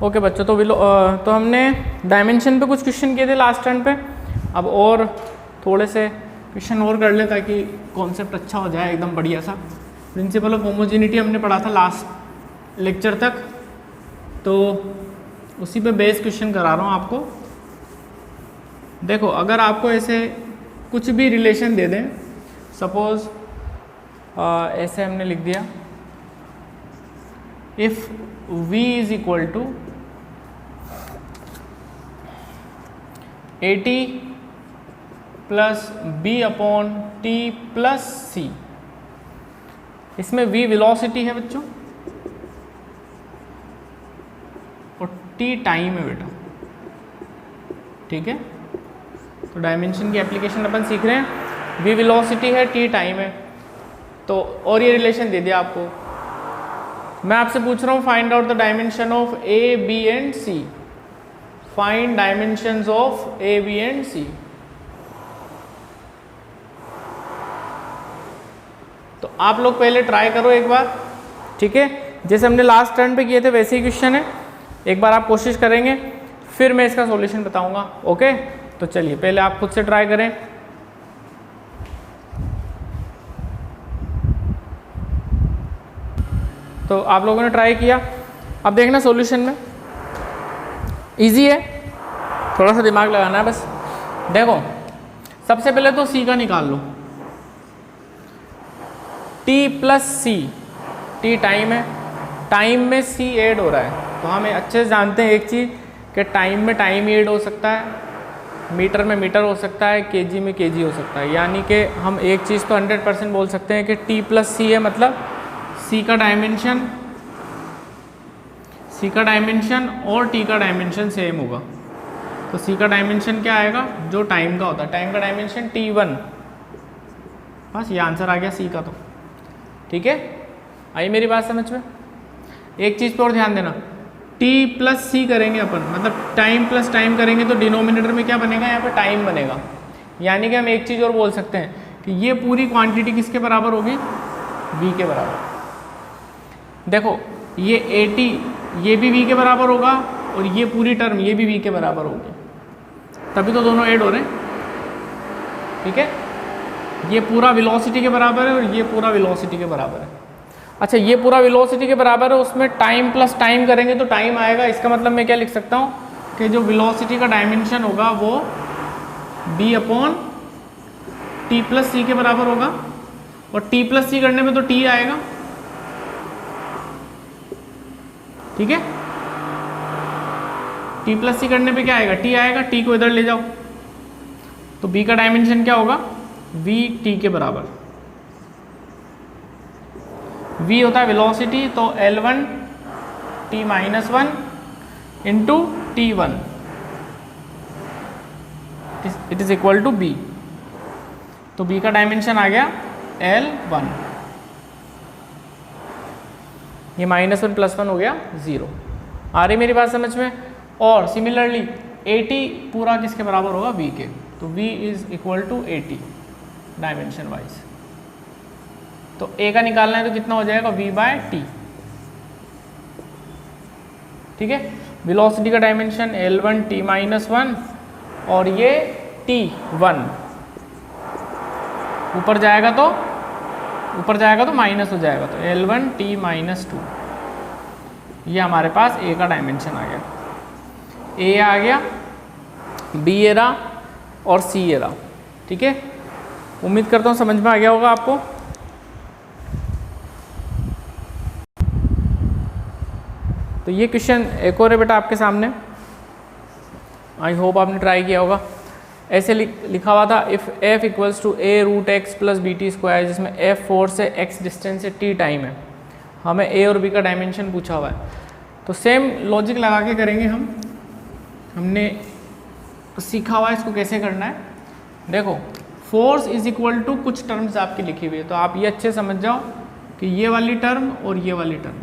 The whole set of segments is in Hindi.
ओके बच्चों, तो हमने डायमेंशन पे कुछ क्वेश्चन किए थे लास्ट टर्न पे। अब और थोड़े से क्वेश्चन और कर ले ताकि कॉन्सेप्ट अच्छा हो जाए एकदम बढ़िया सा। प्रिंसिपल ऑफ होमोजेनिटी हमने पढ़ा था लास्ट लेक्चर तक, तो उसी पे बेस क्वेश्चन करा रहा हूँ आपको। देखो, अगर आपको ऐसे कुछ भी रिलेशन दे दें, सपोज ऐसे हमने लिख दिया, if v is equal to 80 plus B upon T plus C. इसमें v वेलोसिटी है बच्चों और t टाइम है बेटा, ठीक है। तो डायमेंशन की एप्लीकेशन अपन सीख रहे हैं। v वेलोसिटी है, t टाइम है, तो और ये रिलेशन दे दिया आपको। मैं आपसे पूछ रहा हूँ find out the dimension of a, b and c। Find dimensions of a, b and c। तो आप लोग पहले ट्राई करो एक बार, ठीक है। जैसे हमने लास्ट टर्न पे किए थे वैसे ही क्वेश्चन है, एक बार आप कोशिश करेंगे, फिर मैं इसका सॉल्यूशन बताऊंगा। ओके, तो चलिए पहले आप खुद से ट्राई करें। तो आप लोगों ने ट्राई किया, अब देखना सॉल्यूशन में इजी है, थोड़ा सा दिमाग लगाना है बस। देखो, सबसे पहले तो c का निकाल लो, t प्लस सी। t टाइम है, टाइम में c ऐड हो रहा है, तो हम अच्छे से जानते हैं एक चीज़ कि टाइम में टाइम ऐड हो सकता है, मीटर में मीटर हो सकता है, केजी में केजी हो सकता है। यानी कि हम एक चीज़ तो 100% बोल सकते हैं कि t प्लस सी है, मतलब c का डायमेंशन और t का डायमेंशन सेम होगा। तो c का डायमेंशन क्या आएगा, जो टाइम का होता है, टाइम का डायमेंशन t1। बस ये आंसर आ गया c का। तो ठीक है, आई मेरी बात समझ में। एक चीज़ पर और ध्यान देना, t प्लस सी करेंगे अपन, मतलब टाइम प्लस टाइम करेंगे, तो डिनोमिनेटर में क्या बनेगा, यहाँ पे टाइम बनेगा। यानी कि हम एक चीज़ और बोल सकते हैं कि ये पूरी क्वांटिटी किसके बराबर होगी, v के बराबर। देखो, ये 80 ये भी v के बराबर होगा और ये पूरी टर्म ये भी v के बराबर होगी, तभी तो दोनों ऐड हो रहे हैं, ठीक है। ये पूरा वेलोसिटी के बराबर है और ये पूरा वेलोसिटी के बराबर है। अच्छा, ये पूरा वेलोसिटी के बराबर है, उसमें टाइम प्लस टाइम करेंगे तो टाइम आएगा। इसका मतलब मैं क्या लिख सकता हूँ कि जो वेलोसिटी का डायमेंशन होगा वो b अपॉन टी प्लस सी के बराबर होगा, और t प्लस सी करने में तो t आएगा, ठीक है। t प्लस सी करने पे क्या आएगा, t आएगा, t को इधर ले जाओ, तो b का डायमेंशन क्या होगा, v t के बराबर। v होता है वेलोसिटी, तो L1 t minus 1 into T1 it is equal to b। तो b का डायमेंशन आ गया L1, ये -1 + 1 हो गया 0। आ रही मेरी बात समझ में। और सिमिलरली 80 पूरा किसके बराबर होगा, v के, तो v is equal to 80 dimension wise. तो a का निकालना है तो कितना हो जाएगा, v/t, ठीक है। वेलोसिटी का डायमेंशन L1 t माइनस 1 और ये T1, ऊपर जाएगा तो माइनस हो जाएगा, तो L1 t माइनस 2। ये हमारे पास a का डायमेंशन आ गया, a आ गया, b ये रहा और c ये रहा, ठीक है। उम्मीद करता हूँ समझ में आ गया होगा आपको। तो ये क्वेश्चन एक और है बेटा आपके सामने, आई होप आपने ट्राई किया होगा। ऐसे लिखा हुआ था, if f equals to a√x plus BT², जिसमें f फोर्स है, x डिस्टेंस है, t टाइम है, हमें a और b का डायमेंशन पूछा हुआ है। तो सेम लॉजिक लगा के करेंगे हम, हमने सीखा हुआ है इसको कैसे करना है। देखो, फोर्स इज इक्वल टू कुछ टर्म्स आपकी लिखी हुई है, तो आप ये अच्छे समझ जाओ कि ये वाली टर्म और ये वाली टर्म,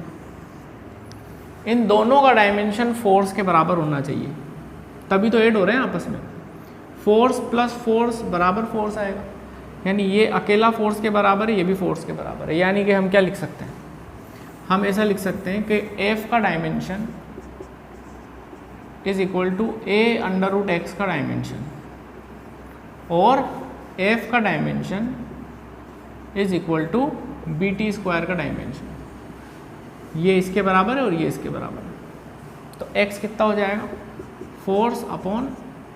इन दोनों का डायमेंशन फोर्स के बराबर होना चाहिए, तभी तो ऐड हो रहे हैं आपस में। फोर्स प्लस फोर्स बराबर फोर्स आएगा, यानी ये अकेला फोर्स के बराबर है, ये भी फोर्स के बराबर है। यानी कि हम क्या लिख सकते हैं, हम ऐसा लिख सकते हैं कि F का dimension is equal to A under root X का डायमेंशन और एफ का dimension is equal to B T square का डायमेंशन। ये इसके बराबर है और ये इसके बराबर है। तो x कितना हो जाएगा, force upon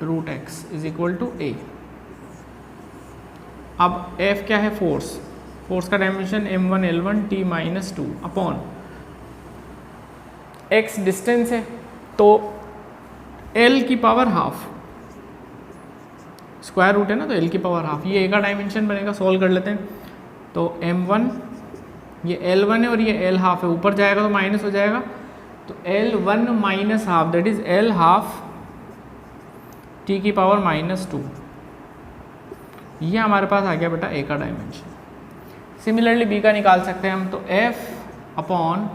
root X is equal to A. अब f क्या है, फोर्स का dimension m1 L1 t minus 2 upon x distance है तो l की पावर हाफ, स्क्वायर रूट है ना, तो l की पावर हाफ, ये a का डायमेंशन बनेगा। सॉल्व कर लेते हैं। तो m1 ये L1 है और ये L हाफ है, ऊपर जाएगा तो माइनस हो जाएगा, तो L1 minus half that is L half t की पावर माइनस 2। ये हमारे पास आ गया बेटा a का डायमेंशन। सिमिलरली b का निकाल सकते हैं हम, तो f अपॉन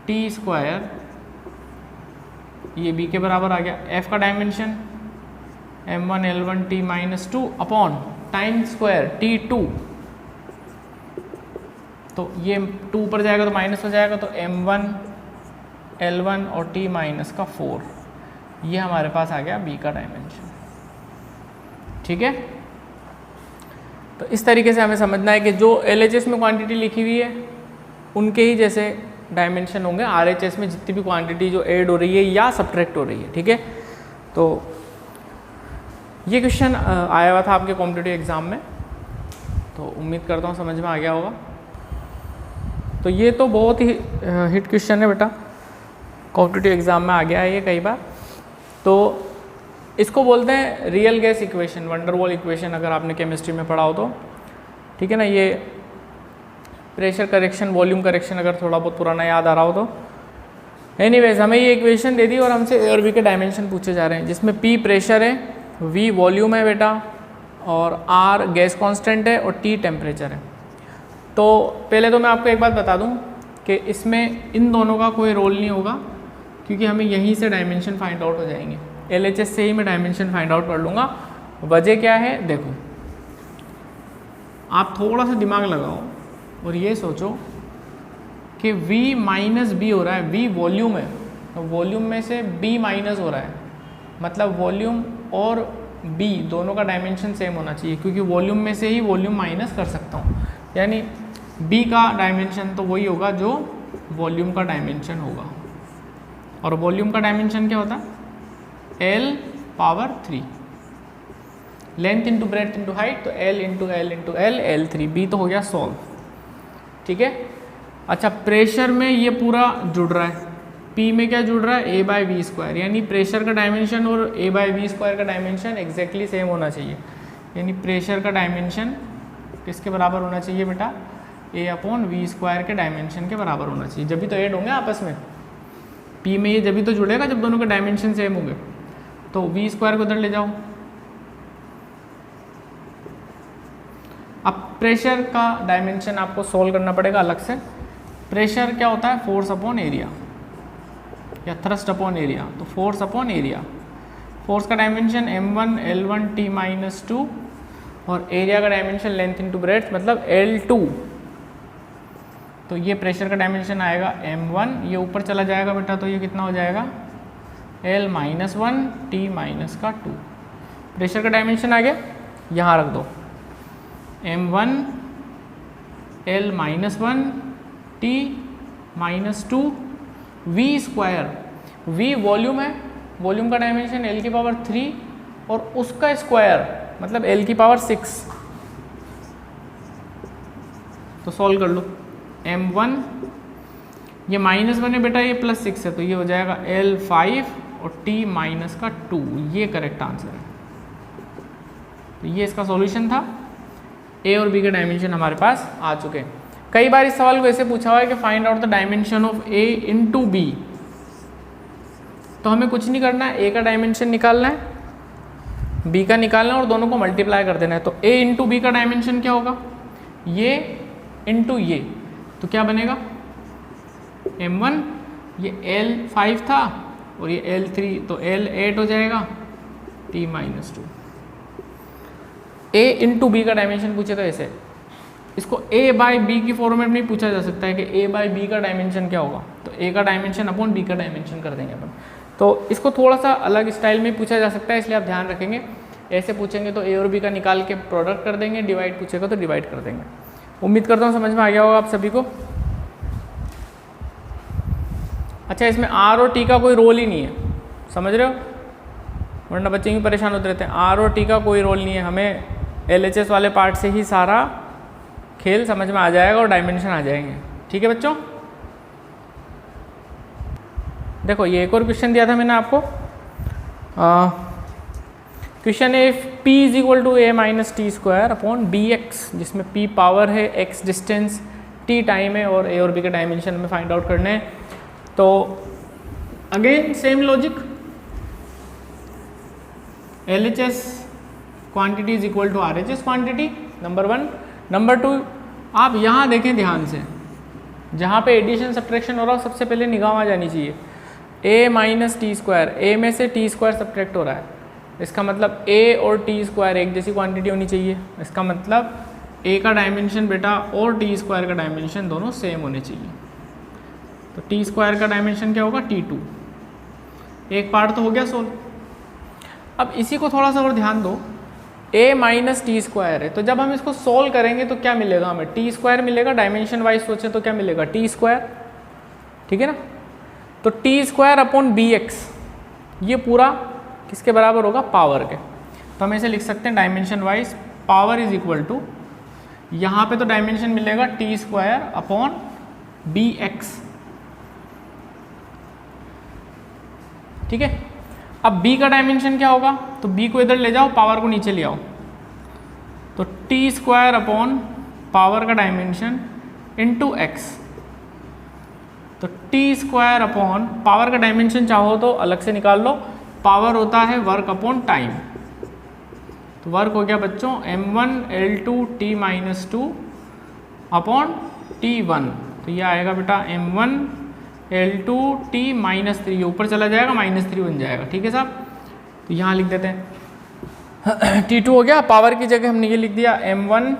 टी स्क्वायर, ये b के बराबर आ गया। f का dimension m1 L1 t minus 2 upon time square t2, तो ये 2 ऊपर जाएगा तो माइनस हो जाएगा, तो m1 L1 और t माइनस का 4, ये हमारे पास आ गया b का डायमेंशन। ठीक है, तो इस तरीके से हमें समझना है कि जो LHS में क्वांटिटी लिखी हुई है उनके ही जैसे डायमेंशन होंगे RHS में जितनी भी क्वांटिटी जो ऐड हो रही है या सब्ट्रैक्ट हो रही है। ठीक है, तो ये क्वेश्चन आया हुआ था आपके कॉम्पिटिटिव एग्ज़ाम में, तो उम्मीद करता हूँ समझ में आ गया होगा। तो ये तो बहुत ही हिट क्वेश्चन है बेटा, कॉम्पिटिटिव एग्ज़ाम में आ गया है ये कई बार। तो इसको बोलते हैं real gas equation, wonder wall equation, अगर आपने केमिस्ट्री में पढ़ा हो तो। ठीक है ना, ये प्रेशर करेक्शन, वॉल्यूम करेक्शन अगर थोड़ा बहुत पुराना याद आ रहा हो तो। एनीवेज हमें ये इक्वेशन दे दी और हमसे ए और बी के डायमेंशन पूछे जा रहे हैं, जिसमें P प्रेशर है, V वॉल्यूम है बेटा, और R गैस कांस्टेंट है और T टेम्परेचर है। तो पहले तो मैं आपको एक बात बता दूं कि इसमें इन दोनों का कोई रोल नहीं होगा, क्योंकि हमें यहीं से डायमेंशन फाइंड आउट हो जाएंगे। LHS से ही मैं डायमेंशन फाइंड आउट कर लूँगा। वजह क्या है, देखो आप थोड़ा सा दिमाग लगाओ और ये सोचो कि V माइनस बी हो रहा है, V वॉल्यूम है, तो वॉल्यूम में से B माइनस हो रहा है, मतलब वॉल्यूम और B दोनों का डायमेंशन सेम होना चाहिए, क्योंकि वॉल्यूम में से ही वॉल्यूम माइनस कर सकता हूँ। यानी B का डायमेंशन तो वही होगा जो वॉल्यूम का डायमेंशन होगा, और वॉल्यूम का डायमेंशन क्या होता है, L power 3, length into breadth into height, तो L into L into L, L3, B तो हो गया सॉल्व। ठीक है, अच्छा प्रेशर में ये पूरा जुड़ रहा है, P में क्या जुड़ रहा है, A बाई वी स्क्वायर, यानी प्रेशर का डायमेंशन और A बाई वी स्क्वायर का डायमेंशन एग्जैक्टली सेम होना चाहिए। यानी प्रेशर का डायमेंशन किसके बराबर होना चाहिए बेटा, A अपॉन वी स्क्वायर के डायमेंशन के बराबर होना चाहिए, जब भी तो ऐड होंगे आपस में। P में ये जब भी तो जुड़ेगा जब दोनों के डायमेंशन सेम होंगे। तो वी स्क्वायर को उधर ले जाओ। अब प्रेशर का डायमेंशन आपको सोल्व करना पड़ेगा अलग से। प्रेशर क्या होता है, फोर्स अपॉन एरिया या थ्रस्ट अपॉन एरिया, तो फोर्स अपॉन एरिया। फोर्स का dimension m1 L1 t minus 2 और एरिया का डायमेंशन लेंथ इंटू ब्रेड्थ मतलब L2। तो ये प्रेशर का डायमेंशन आएगा m1, ये ऊपर चला जाएगा बेटा, तो ये कितना हो जाएगा L माइनस 1 t माइनस का 2। प्रेशर का डायमेंशन आ गया, यहाँ रख दो m1 L minus 1 t minus 2 v square, v volume है, वॉल्यूम का डायमेंशन L की पावर 3 और उसका स्क्वायर मतलब L की पावर 6। तो सॉल्व कर लो, m1 ये माइनस 1 है बेटा, ये प्लस 6 है, तो ये हो जाएगा L5 और t माइनस का 2, ये करेक्ट आंसर है। तो ये इसका सॉल्यूशन था। A और B के डायमेंशन हमारे पास आ चुके हैं। कई बार इस सवाल को ऐसे पूछा हुआ है कि find out the dimension of A into B। तो हमें कुछ नहीं करना है, A का डायमेंशन निकालना है, B का निकालना है और दोनों को मल्टीप्लाई कर देना है। तो A इंटू B का डायमेंशन क्या होगा, ये इंटू ये, तो क्या बनेगा m1, ये L5 था और ये L3, तो L8 हो जाएगा t minus 2। A into B का डायमेंशन पूछे तो ऐसे, इसको A बाई बी की फॉर्मेट में पूछा जा सकता है कि A बाई बी का डायमेंशन क्या होगा, तो A का डायमेंशन अपॉन B का डायमेंशन कर देंगे अपन। तो इसको थोड़ा सा अलग स्टाइल में पूछा जा सकता है, इसलिए आप ध्यान रखेंगे। ऐसे पूछेंगे तो ए और बी का निकाल के प्रोडक्ट कर देंगे, डिवाइड पूछेगा तो डिवाइड कर देंगे। उम्मीद करता हूँ समझ में आ गया होगा आप सभी को। अच्छा, इसमें आर और टी का कोई रोल ही नहीं है, समझ रहे हो, वरना बच्चे यूँ परेशान होते रहते हैं। आर और टी का कोई रोल नहीं है, हमें LHS वाले पार्ट से ही सारा खेल समझ में आ जाएगा और डायमेंशन आ जाएंगे। ठीक है बच्चों, देखो ये एक और क्वेश्चन दिया था मैंने आपको। क्वेश्चन है if p is equal to a minus T square upon bx, जिसमें p पावर है, x डिस्टेंस, t टाइम है और a और b के डायमेंशन में फाइंड आउट करने हैं। तो again same logic, LHS quantity is equal to RHS quantity, number 1। Number 2, आप यहाँ देखें ध्यान से, जहाँ पे एडिशन सब्ट्रैक्शन हो रहा हो सबसे पहले निगाह आ जानी चाहिए। a minus T square, a में से t स्क्वायर सब्ट्रैक्ट हो रहा है, इसका मतलब a और t स्क्वायर एक जैसी क्वांटिटी होनी चाहिए। इसका मतलब a का डायमेंशन बेटा और t स्क्वायर का डायमेंशन दोनों सेम होने चाहिए। तो t स्क्वायर का डायमेंशन क्या होगा, t2। एक पार्ट तो हो गया सोल्व। अब इसी को थोड़ा सा और ध्यान दो, a माइनस टी स्क्वायर है, तो जब हम इसको सोल्व करेंगे तो क्या मिलेगा हमें, t स्क्वायर मिलेगा। डायमेंशन वाइज सोचें तो क्या मिलेगा, t स्क्वायर, ठीक है ना। तो t स्क्वायर अपॉन bx, ये पूरा किसके बराबर होगा, पावर के। तो हम ऐसे लिख सकते हैं dimension wise power is equal to, यहाँ पे तो डायमेंशन मिलेगा t स्क्वायर अपॉन bx, ठीक है। अब b का डायमेंशन क्या होगा, तो b को इधर ले जाओ, पावर को नीचे ले आओ, तो t स्क्वायर अपॉन पावर का डायमेंशन इंटू x। तो t स्क्वायर अपॉन पावर का डायमेंशन चाहो तो अलग से निकाल लो, पावर होता है वर्क अपॉन टाइम। तो वर्क हो गया बच्चों m1 L2 t minus 2 upon t1। तो ये आएगा बेटा m1 L2 t माइनस 3, ऊपर चला जाएगा -3 बन जाएगा, ठीक है साहब। तो यहाँ लिख देते हैं t2 हो गया, पावर की जगह हमने ये लिख दिया m1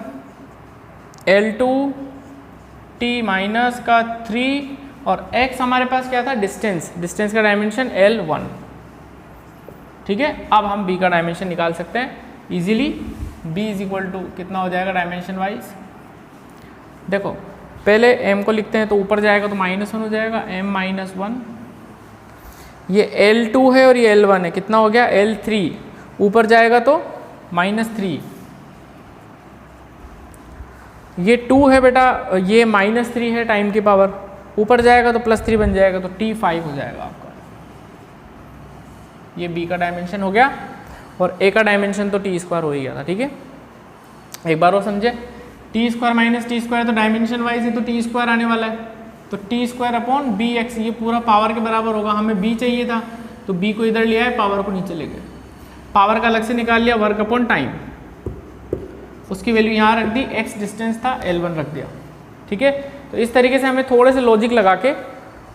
L2 t माइनस का 3 और x हमारे पास क्या था, डिस्टेंस, डिस्टेंस का डायमेंशन L1, ठीक है। अब हम b का डायमेंशन निकाल सकते हैं easily. b is equal to कितना हो जाएगा डायमेंशन वाइज, देखो पहले m को लिखते हैं तो ऊपर जाएगा तो -1 हो जाएगा, m माइनस 1, ये L2 है और ये L1 है, कितना हो गया L3, ऊपर जाएगा तो -3, ये 2 है बेटा, ये -3 है टाइम की पावर, ऊपर जाएगा तो +3 बन जाएगा, तो t5 हो जाएगा आपका। ये b का डायमेंशन हो गया और a का डायमेंशन तो t स्क्वायर हो ही गया था, ठीक है। एक बार और समझे, t square minus T square, तो डायमेंशन वाइज है तो t स्क्वायर आने वाला है, तो t स्क्वायर अपॉन bx, ये पूरा पावर के बराबर होगा। हमें b चाहिए था तो b को इधर लिया है, पावर को नीचे ले गए, पावर का अलग से निकाल लिया, वर्क अपॉन टाइम, उसकी वैल्यू यहाँ रख दी, x डिस्टेंस था L1 रख दिया, ठीक है। तो इस तरीके से हमें थोड़े से लॉजिक लगा के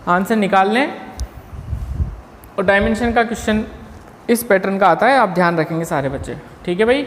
आंसर निकाल लें, और डायमेंशन का क्वेश्चन इस पैटर्न का आता है, आप ध्यान रखेंगे सारे बच्चे, ठीक है भाई।